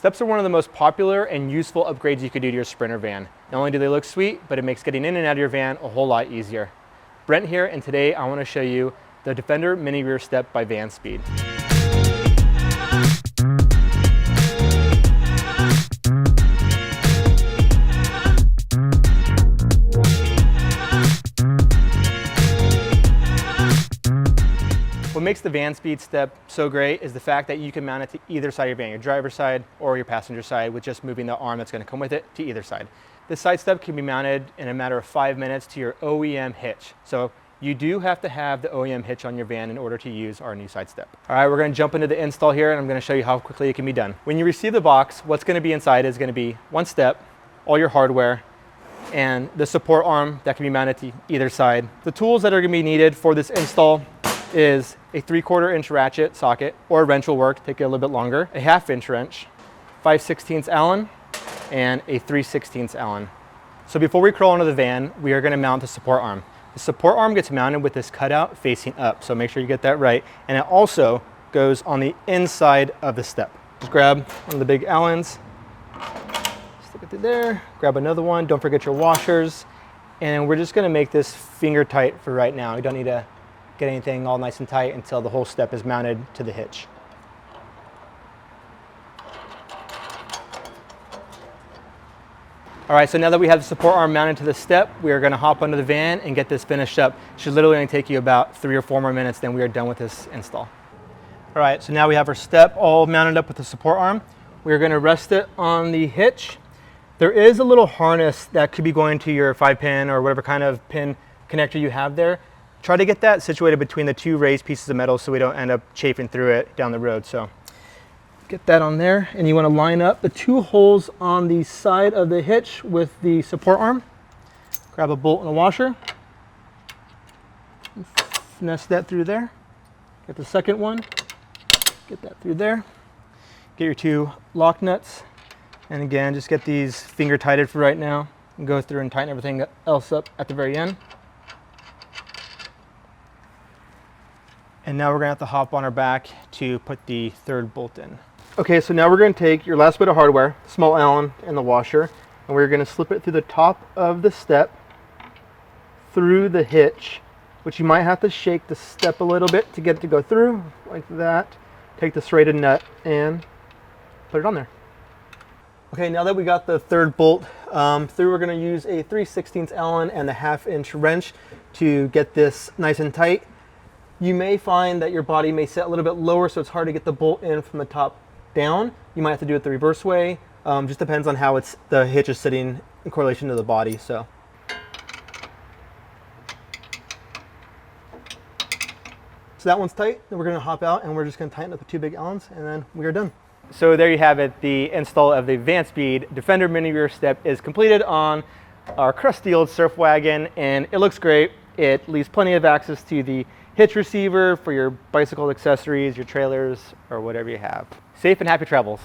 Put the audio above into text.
Steps are one of the most popular and useful upgrades you could do to your Sprinter van. Not only do they look sweet, but it makes getting in and out of your van a whole lot easier. Brent here, and today I want to show you the Defender Mini Rear Step by Vanspeed. What makes the Vanspeed step so great is the fact that you can mount it to either side of your van, your driver's side or your passenger side, with just moving the arm that's going to come with it to either side. This side step can be mounted in a matter of 5 minutes to your OEM hitch. So you do have to have the OEM hitch on your van in order to use our new side step. All right, we're going to jump into the install here, and I'm going to show you how quickly it can be done. When you receive the box, what's going to be inside is going to be one step, all your hardware, and the support arm that can be mounted to either side. The tools that are going to be needed for this install is a 3/4 inch ratchet socket, or a wrench will work, take it a little bit longer, a 1/2 inch wrench, 5/16 Allen, and a 3/16 Allen. So before we crawl into the van, we are going to mount the support arm. The support arm gets mounted with this cutout facing up, so make sure you get that right. And it also goes on the inside of the step. Just grab one of the big Allens, stick it through there, grab another one, don't forget your washers, and we're just going to make this finger tight for right now. You don't need to get anything all nice and tight until the whole step is mounted to the hitch. All right, so now that we have the support arm mounted to the step, we are going to hop under the van and get this finished up. It should literally only take you about 3 or 4 more minutes, then we are done with this install. All right, so now we have our step all mounted up with the support arm. We're going to rest it on the hitch. There is a little harness that could be going to your 5-pin or whatever kind of pin connector you have there. Try to get that situated between the two raised pieces of metal so we don't end up chafing through it down the road. So get that on there, and you want to line up the 2 holes on the side of the hitch with the support arm. Grab a bolt and a washer, finesse that through there. Get the second one, get that through there. Get your 2 lock nuts, and again, just get these finger tighted for right now and go through and tighten everything else up at the very end. And now we're going to have to hop on our back to put the 3rd bolt in. Okay, so now we're going to take your last bit of hardware, small Allen and the washer, and we're going to slip it through the top of the step, through the hitch, which you might have to shake the step a little bit to get it to go through, like that. Take the serrated nut and put it on there. Okay, now that we got the 3rd bolt through, we're going to use a 3/16 Allen and a 1/2 inch wrench to get this nice and tight. You may find that your body may sit a little bit lower, so it's hard to get the bolt in from the top down. You might have to do it the reverse way. Just depends on how the hitch is sitting in correlation to the body. So that one's tight. Then we're going to hop out, and we're just going to tighten up the 2 big Allens, and then we are done. So there you have it. The install of the Vanspeed Defender Mini Rear Step is completed on our crusty old surf wagon, and it looks great. It leaves plenty of access to the hitch receiver for your bicycle accessories, your trailers, or whatever you have. Safe and happy travels.